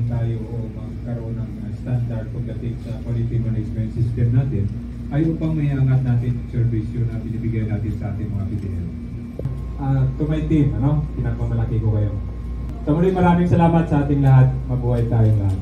magkaroon tayo o magkaroon ng standard pagdating sa quality management system natin ay upang may angat natin yung servisyo na binibigay natin sa ating mga PDL. To my team, pinagmamalaki ko kayo. So muli maraming salamat sa ating lahat. Mabuhay tayong lahat.